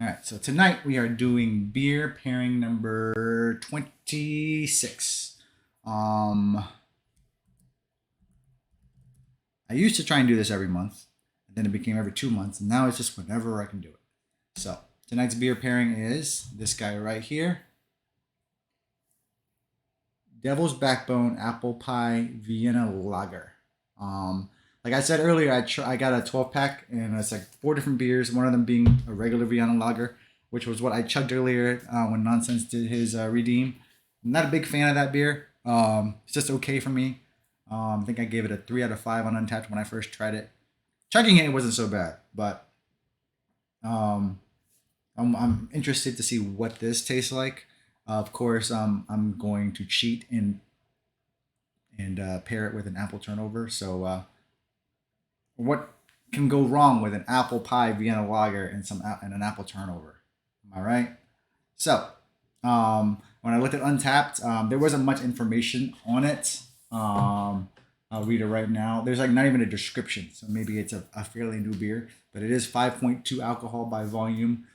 All right, so tonight we are doing beer pairing number 26. Um, I used to try and do this every month, and then it became every 2 months, and now it's just whenever I can do it. So tonight's beer pairing is this guy right here, Devil's Backbone Apple Pie Vienna Lager. Um, like I said earlier, I got a 12 pack and it's like four different beers. One of them being a regular Vienna Lager, which was what I chugged earlier when Nonsense did his redeem. I'm not a big fan of that beer. It's just okay for me. I think I gave it a 3 out of 5 on Untapped when I first tried it. Chugging it wasn't so bad, but um, I'm interested to see what this tastes like. Of course, I'm going to cheat and pair it with an apple turnover. So, what can go wrong with an apple pie Vienna lager and and an apple turnover? Am I right? So, when I looked at Untapped, there wasn't much information on it. I'll read it right now. There's like not even a description, so maybe it's a fairly new beer, but it is 5.2 alcohol by volume,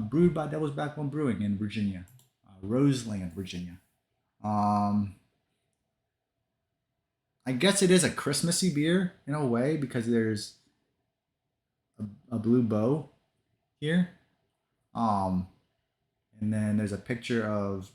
brewed by Devil's Backbone Brewing in Virginia, Roseland, Virginia. Um, I guess it is a Christmassy beer in a way because there's a blue bow here. Um, and then there's a picture of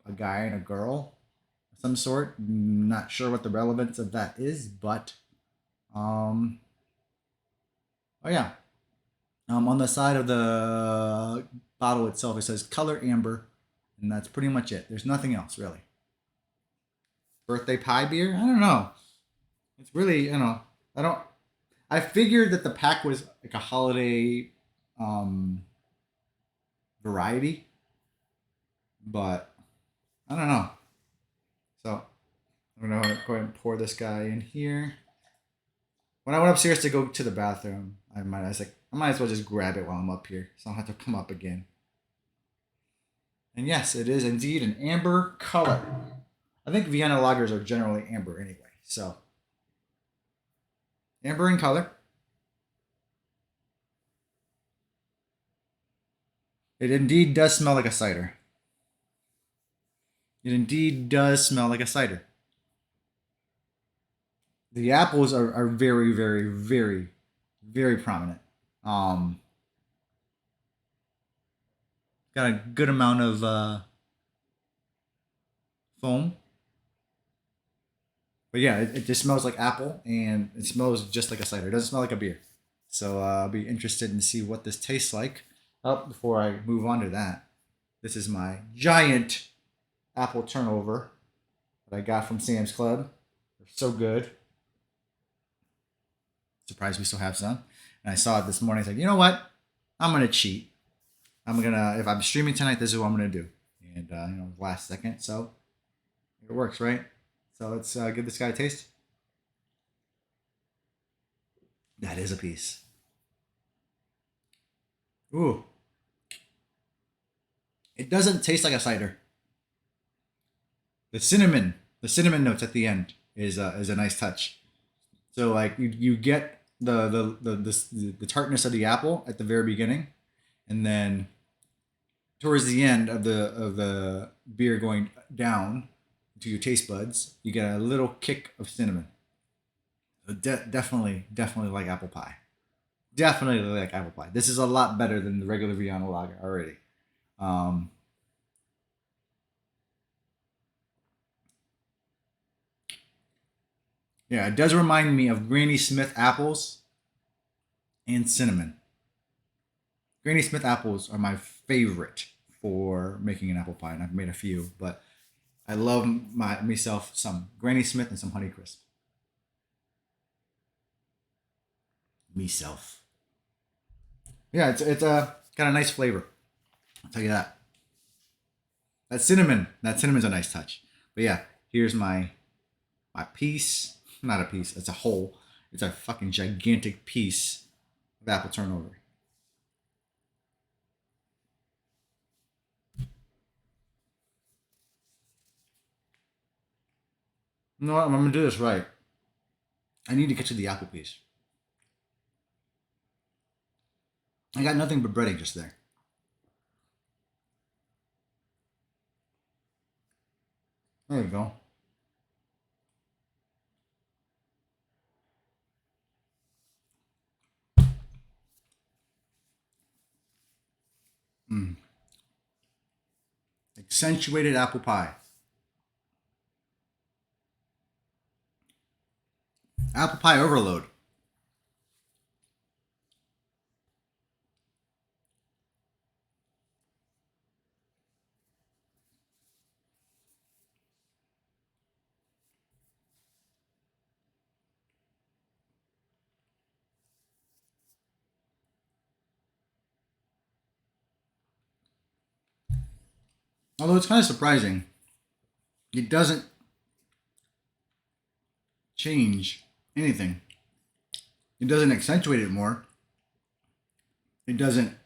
a guy and a girl of some sort. Not sure what the relevance of that is, but um, oh yeah. On the side of the bottle itself, it says color amber, and that's pretty much it. There's nothing else really. Birthday pie beer? I don't know. It's really, I don't. I figured that the pack was like a holiday um, variety, but I don't know. So I'm gonna go ahead and pour this guy in here. When I went upstairs to go to the bathroom, I was like, I might as well just grab it while I'm up here, so I don't have to come up again. And yes, it is indeed an amber color. I think Vienna lagers are generally amber anyway, so amber in color. It indeed does smell like a cider. It indeed does smell like a cider. The apples are very, very, very, very prominent. Um, got a good amount of foam. But yeah, it just smells like apple and it smells just like a cider. It doesn't smell like a beer. So I'll be interested in see what this tastes like. Oh, before I move on to that, this is my giant apple turnover that I got from Sam's Club. They're so good. Surprised we still have some. And I saw it this morning. I said, you know what? I'm gonna cheat. If I'm streaming tonight, this is what I'm gonna do. And last second, so it works, right? So let's give this guy a taste. That is a piece. Ooh, it doesn't taste like a cider. The cinnamon notes at the end is a nice touch. So like you get the tartness of the apple at the very beginning, and then towards the end of the beer going down to your taste buds, you get a little kick of cinnamon. So definitely like apple pie. Definitely like apple pie. This is a lot better than the regular Vienna lager already. Um, yeah, it does remind me of Granny Smith apples and cinnamon. Granny Smith apples are my favorite for making an apple pie, and I've made a few, but I love myself some Granny Smith and some Honeycrisp. Myself. Yeah, it's got a nice flavor. I'll tell you that. That cinnamon's a nice touch. But yeah, here's my piece. Not a piece. It's a whole. It's a fucking gigantic piece of apple turnover. You know what? I'm gonna do this right. I need to get to the apple piece. I got nothing but breading just there. There you go. Mm. Accentuated apple pie. Apple pie overload. Although it's kind of surprising, it doesn't change anything. It doesn't accentuate it more. It doesn't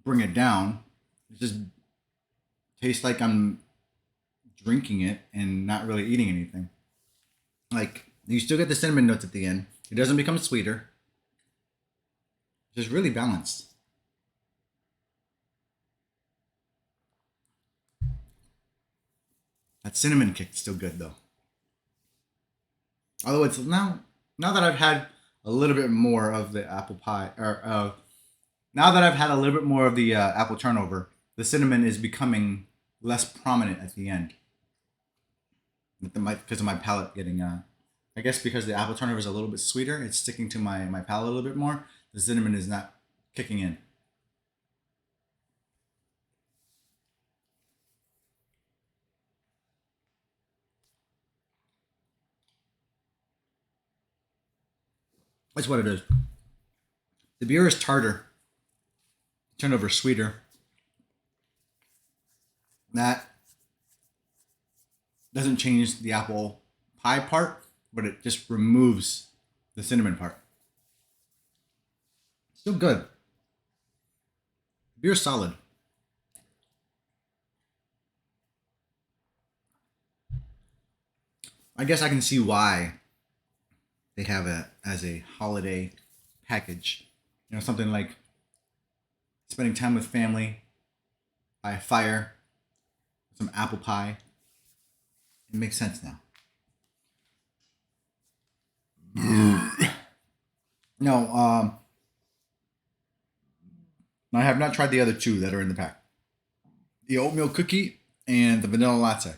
bring it down. It just tastes like I'm drinking it and not really eating anything. Like you still get the cinnamon notes at the end. It doesn't become sweeter. It's just really balanced. That cinnamon kick's still good though. Although it's now that I've had a little bit more of the apple pie, or now that I've had a little bit more of the apple turnover, the cinnamon is becoming less prominent at the end. Because of my palate getting, I guess because the apple turnover is a little bit sweeter, it's sticking to my palate a little bit more. The cinnamon is not kicking in. That's what it is. The beer is tartar, turnover sweeter. That doesn't change the apple pie part, but it just removes the cinnamon part. Still good. Beer's solid. I guess I can see why they have it as a holiday package. You know, something like spending time with family by a fire, some apple pie. It makes sense now. No, I have not tried the other two that are in the pack. The oatmeal cookie and the vanilla latte.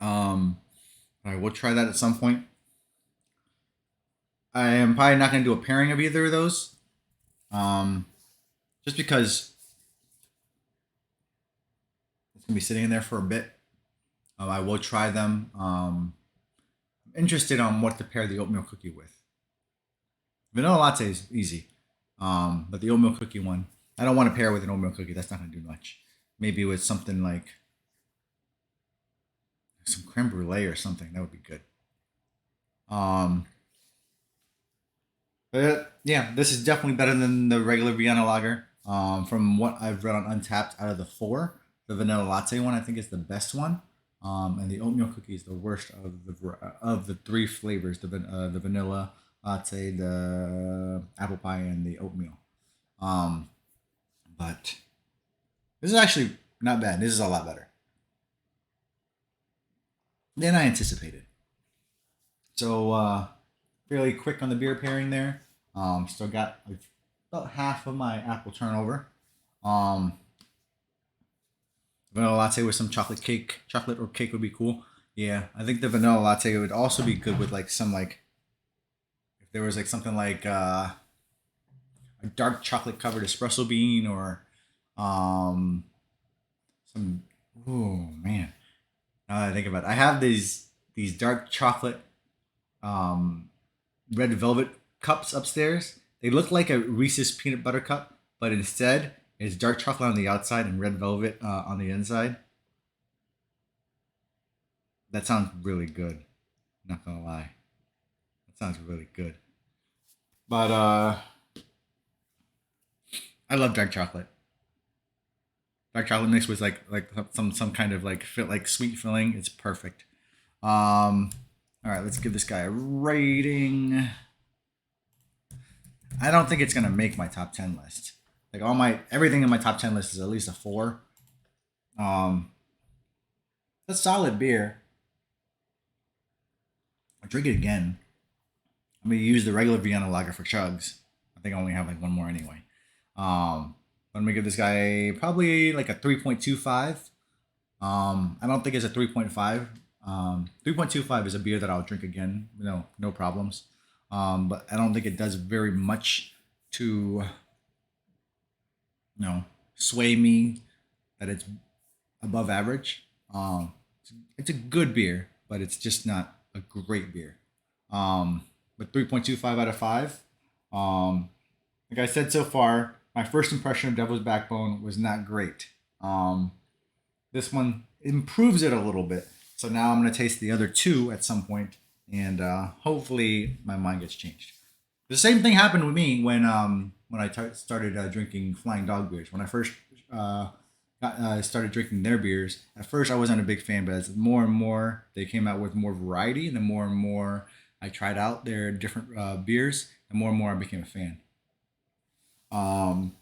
Um, I will try that at some point. I am probably not going to do a pairing of either of those, um, just because it's going to be sitting in there for a bit. I will try them. I'm interested on what to pair the oatmeal cookie with. Vanilla latte is easy, but the oatmeal cookie one, I don't want to pair with an oatmeal cookie. That's not going to do much. Maybe with something like some creme brulee or something. That would be good. Um, but yeah, this is definitely better than the regular Vienna lager. From what I've read on Untapped, out of the four, the vanilla latte one I think is the best one, and the oatmeal cookie is the worst of the three flavors: the vanilla latte, the apple pie, and the oatmeal. Um, but this is actually not bad. This is a lot better than I anticipated. So fairly quick on the beer pairing there. Still got like about half of my apple turnover. Um, Vanilla latte with some chocolate or cake would be cool. Yeah, I think the vanilla latte would also be good with like some like if there was like something like a dark chocolate covered espresso bean or um some. Oh man, now that I think about it, I have these dark chocolate um red velvet cups upstairs. They look like a Reese's peanut butter cup, but instead it's dark chocolate on the outside and red velvet on the inside. That sounds really good. Not gonna lie, that sounds really good. But I love dark chocolate. Dark chocolate mixed with like some kind of like fit like sweet filling. It's perfect. All right, let's give this guy a rating. I don't think it's gonna make my top 10 list. Like all my everything in my top 10 list is at least a four. Um, It's a solid beer. I'll drink it again. I'm gonna use the regular Vienna lager for chugs. I think I only have like one more anyway. I'm gonna give this guy probably like a 3.25. I don't think it's a 3.5. 3.25 is a beer that I'll drink again. No problems. But I don't think it does very much to sway me that it's above average. It's a good beer, but it's just not a great beer. But 3.25 out of 5. Like I said so far, my first impression of Devil's Backbone was not great. This one improves it a little bit. So now I'm going to taste the other two at some point, and hopefully my mind gets changed. The same thing happened with me when I started drinking Flying Dog beers. When I first started drinking their beers, at first I wasn't a big fan, but as more and more they came out with more variety, and the more and more I tried out their different beers, the more and more I became a fan.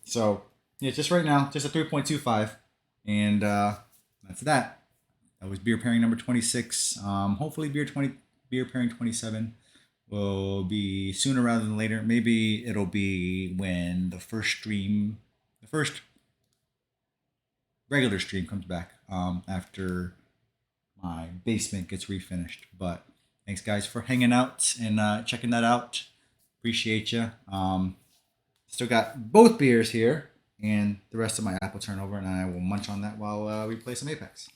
So yeah, just right now, just a 3.25, and that's that. That was beer pairing number 26. Hopefully, beer pairing 27 will be sooner rather than later. Maybe it'll be when the first regular stream comes back after my basement gets refinished. But thanks, guys, for hanging out and checking that out. Appreciate you. Still got both beers here and the rest of my apple turnover, and I will munch on that while we play some Apex.